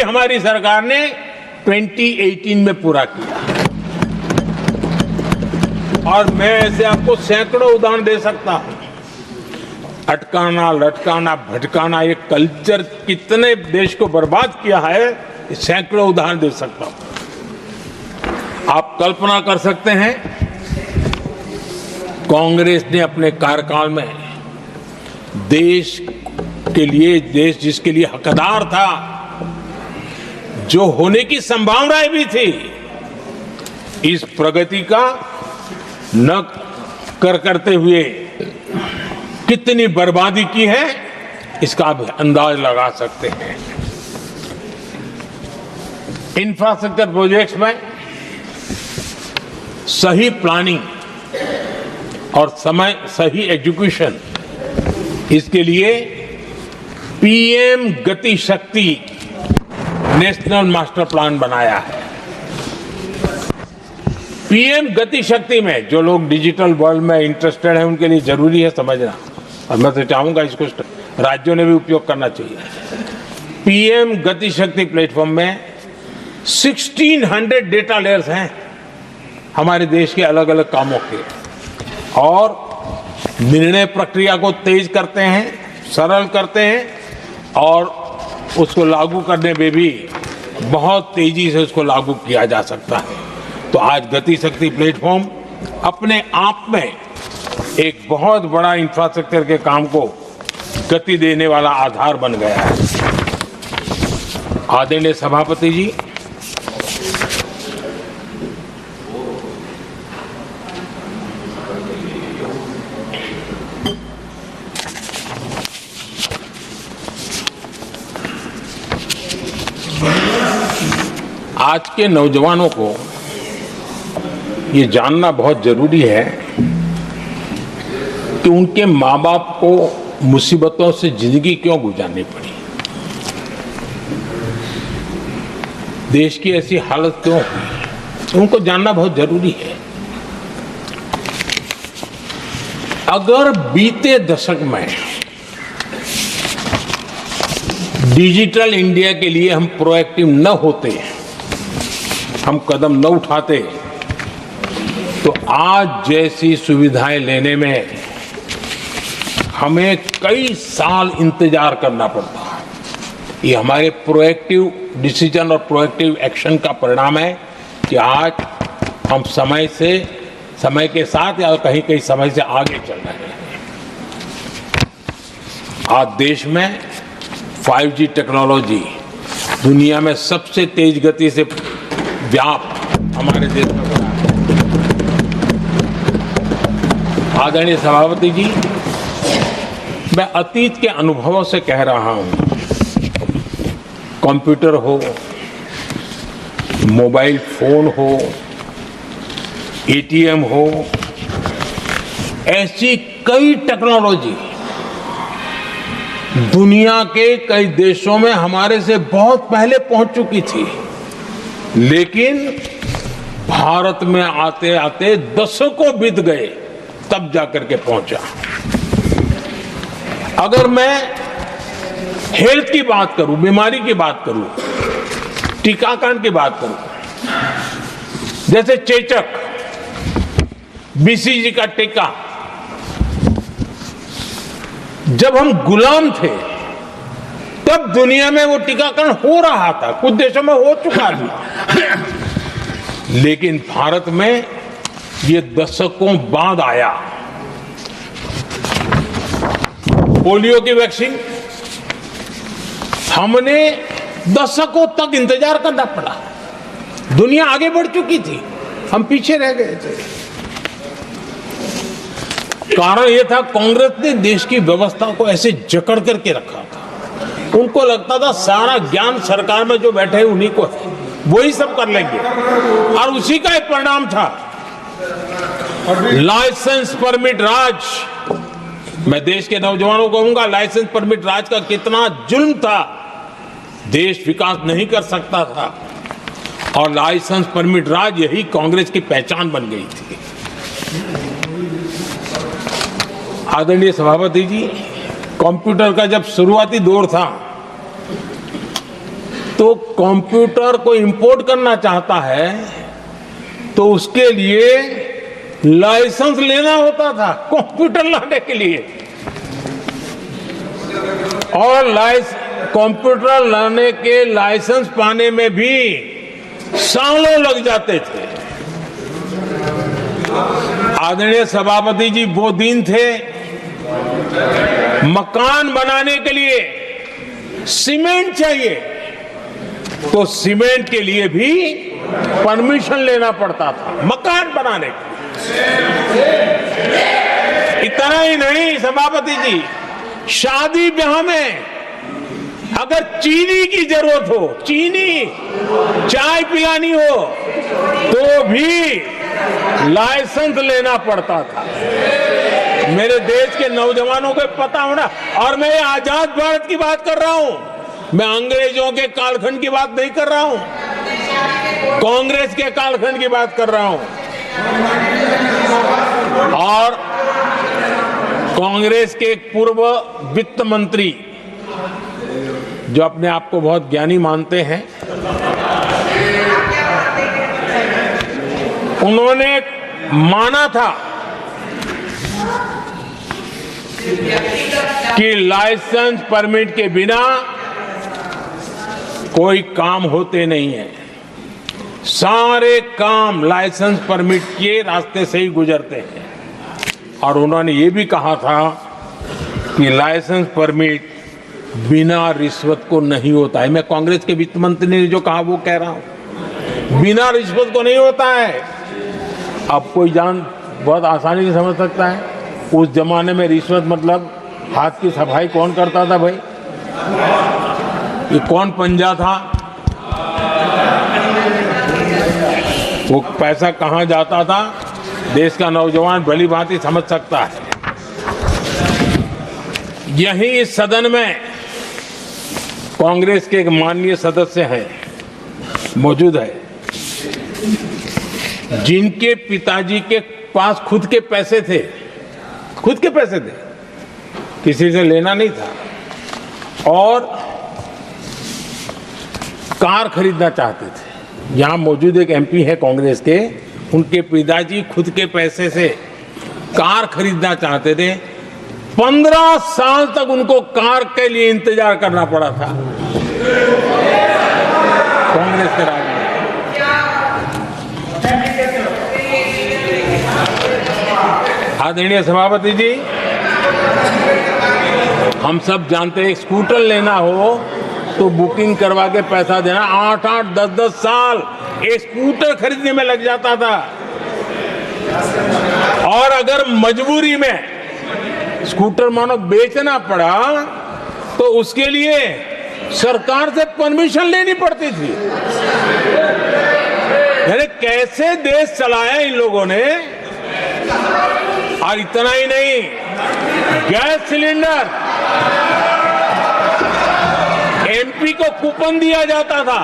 हमारी सरकार ने 2018 में पूरा किया। और मैं ऐसे आपको सैकड़ों उदाहरण दे सकता हूं। अटकाना, लटकाना, भटकाना, ये कल्चर कितने देश को बर्बाद किया है, सैकड़ों उदाहरण दे सकता हूं। आप कल्पना कर सकते हैं, कांग्रेस ने अपने कार्यकाल में देश के लिए, देश जिसके लिए हकदार था, जो होने की संभावनाएं भी थी, इस प्रगति का न करते हुए कितनी बर्बादी की है, इसका आप अंदाज लगा सकते हैं। इंफ्रास्ट्रक्चर प्रोजेक्ट्स में सही प्लानिंग और सही एजुकेशन, इसके लिए पीएम गति शक्ति नेशनल मास्टर प्लान बनाया है। पीएम गति शक्ति में जो लोग डिजिटल वर्ल्ड में इंटरेस्टेड हैं, उनके लिए जरूरी है समझना, और मैं तो चाहूंगा इसको राज्यों ने भी उपयोग करना चाहिए। पीएम गति शक्ति प्लेटफॉर्म में 1600 डेटा लेयर्स हैं हमारे देश के अलग अलग कामों के, और निर्णय प्रक्रिया को तेज करते हैं, सरल करते हैं, और उसको लागू करने में भी बहुत तेजी से उसको लागू किया जा सकता है। तो आज गति शक्ति प्लेटफॉर्म अपने आप में एक बहुत बड़ा इंफ्रास्ट्रक्चर के काम को गति देने वाला आधार बन गया है। आदरणीय सभापति जी, आज के नौजवानों को ये जानना बहुत जरूरी है कि उनके माँ बाप को मुसीबतों से जिंदगी क्यों गुजारनी पड़ी, देश की ऐसी हालत क्यों हुई, उनको जानना बहुत जरूरी है। अगर बीते दशक में डिजिटल इंडिया के लिए हम प्रोएक्टिव न होते, हम कदम न उठाते, तो आज जैसी सुविधाएं लेने में हमें कई साल इंतजार करना पड़ता है। ये हमारे प्रोएक्टिव डिसीजन और प्रोएक्टिव एक्शन का परिणाम है कि आज हम समय के साथ या कहीं समय से आगे चल रहे हैं। आज देश में 5G टेक्नोलॉजी दुनिया में सबसे तेज गति से व्याप्त हमारे देश में बढ़ा है। आदरणीय सभापति जी, मैं अतीत के अनुभवों से कह रहा हूं, कंप्यूटर हो, मोबाइल फोन हो, एटीएम हो, ऐसी कई टेक्नोलॉजी दुनिया के कई देशों में हमारे से बहुत पहले पहुंच चुकी थी, लेकिन भारत में आते आते दशकों बीत गए, तब जाकर के पहुंचा। अगर मैं हेल्थ की बात करूं, बीमारी की बात करूं, टीकाकरण की बात करूं, जैसे चेचक, बीसीजी का टीका, जब हम गुलाम थे तब दुनिया में वो टीकाकरण हो रहा था, कुछ देशों में हो चुका था, लेकिन भारत में ये दशकों बाद आया। पोलियो की वैक्सीन हमने दशकों तक इंतजार करना पड़ा, दुनिया आगे बढ़ चुकी थी, हम पीछे रह गए थे। कारण यह था, कांग्रेस ने देश की व्यवस्था को ऐसे जकड़ करके रखा था। उनको लगता था सारा ज्ञान सरकार में जो बैठे हैं उन्हीं को है, वही सब कर लेंगे, और उसी का एक परिणाम था लाइसेंस परमिट राज। मैं देश के नौजवानों को कहूंगा, लाइसेंस परमिट राज का कितना जुल्म था, देश विकास नहीं कर सकता था, और लाइसेंस परमिट राज यही कांग्रेस की पहचान बन गई थी। आदरणीय सभापति जी, कंप्यूटर का जब शुरुआती दौर था तो कंप्यूटर को इंपोर्ट करना चाहता है तो उसके लिए लाइसेंस लेना होता था कंप्यूटर लाने के लिए, और कंप्यूटर लाने के लाइसेंस पाने में भी सालों लग जाते थे। आदरणीय सभापति जी, वो दिन थे मकान बनाने के लिए सीमेंट चाहिए तो सीमेंट के लिए भी परमिशन लेना पड़ता था मकान बनाने के। इतना ही नहीं सभापति जी, शादी ब्याह में अगर चीनी की जरूरत हो, चीनी चाय पिलानी हो तो भी लाइसेंस लेना पड़ता था। मेरे देश के नौजवानों को पता होना, और मैं आजाद भारत की बात कर रहा हूं, मैं अंग्रेजों के कालखंड की बात नहीं कर रहा हूं, कांग्रेस के कालखंड की बात कर रहा हूं। और कांग्रेस के एक पूर्व वित्त मंत्री जो अपने आप को बहुत ज्ञानी मानते हैं, उन्होंने माना था कि लाइसेंस परमिट के बिना कोई काम होते नहीं है, सारे काम लाइसेंस परमिट के रास्ते से ही गुजरते हैं। और उन्होंने ये भी कहा था कि लाइसेंस परमिट बिना रिश्वत को नहीं होता है। मैं कांग्रेस के वित्त मंत्री ने जो कहा वो कह रहा हूं, बिना रिश्वत को नहीं होता है। अब कोई बहुत आसानी से समझ सकता है, उस जमाने में रिश्वत मतलब हाथ की सफाई कौन करता था भाई? ये कौन पंजा था? वो पैसा कहां जाता था? देश का नौजवान भली भांति समझ सकता है। यही इस सदन में कांग्रेस के एक माननीय सदस्य हैं, मौजूद है, जिनके पिताजी के पास खुद के पैसे थे, किसी से लेना नहीं था, और कार खरीदना चाहते थे। यहां मौजूद एक एमपी है कांग्रेस के, उनके पिताजी खुद के पैसे से कार खरीदना चाहते थे। 15 साल तक उनको कार के लिए इंतजार करना पड़ा था कांग्रेस के राज में। आदरणीय सभापति जी, हम सब जानते हैं स्कूटर लेना हो तो बुकिंग करवा के पैसा देना, 8-8, 10-10 साल एक स्कूटर खरीदने में लग जाता था। और अगर मजबूरी में स्कूटर मानो बेचना पड़ा तो उसके लिए सरकार से परमिशन लेनी पड़ती थी। यानी कैसे देश चलाया इन लोगों ने। और इतना ही नहीं, गैस सिलेंडर एमपी को कूपन दिया जाता था,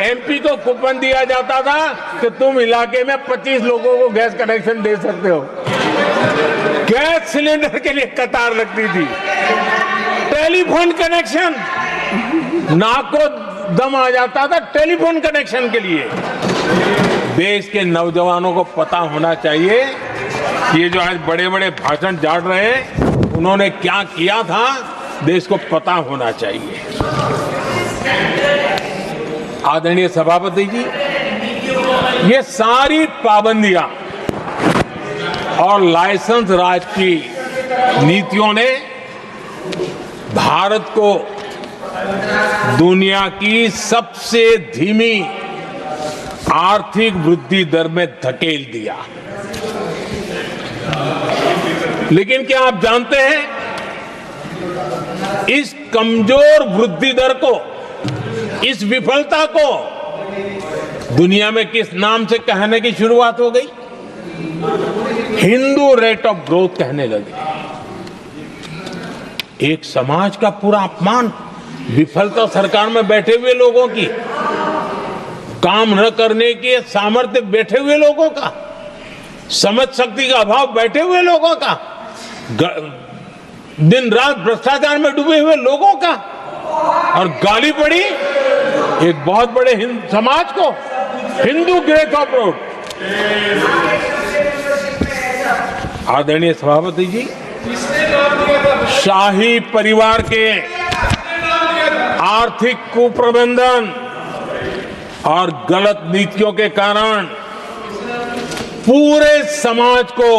एमपी को कूपन दिया जाता था कि तुम इलाके में 25 लोगों को गैस कनेक्शन दे सकते हो। गैस सिलेंडर के लिए कतार लगती थी। टेलीफोन कनेक्शन, नाक को दम आ जाता था टेलीफोन कनेक्शन के लिए। देश के नौजवानों को पता होना चाहिए कि ये जो आज बड़े बड़े भाषण झाड़ रहे हैं, उन्होंने क्या किया था, देश को पता होना चाहिए। आदरणीय सभापति जी, ये सारी पाबंदियां और लाइसेंस राज की नीतियों ने भारत को दुनिया की सबसे धीमी आर्थिक वृद्धि दर में धकेल दिया। लेकिन क्या आप जानते हैं, इस कमजोर वृद्धि दर को, इस विफलता को दुनिया में किस नाम से कहने की शुरुआत हो गई? हिंदू रेट ऑफ ग्रोथ कहने लगे। एक समाज का पूरा अपमान, विफलता सरकार में बैठे हुए लोगों की, काम न करने के सामर्थ्य बैठे हुए लोगों का, समझ शक्ति का अभाव बैठे हुए लोगों का, दिन रात भ्रष्टाचार में डूबे हुए लोगों का, और गाली पड़ी एक बहुत बड़े समाज को, हिंदू ग्रेथ ऑफ रोड। आदरणीय सभापति जी, शाही परिवार के आर्थिक कुप्रबंधन और गलत नीतियों के कारण पूरे समाज को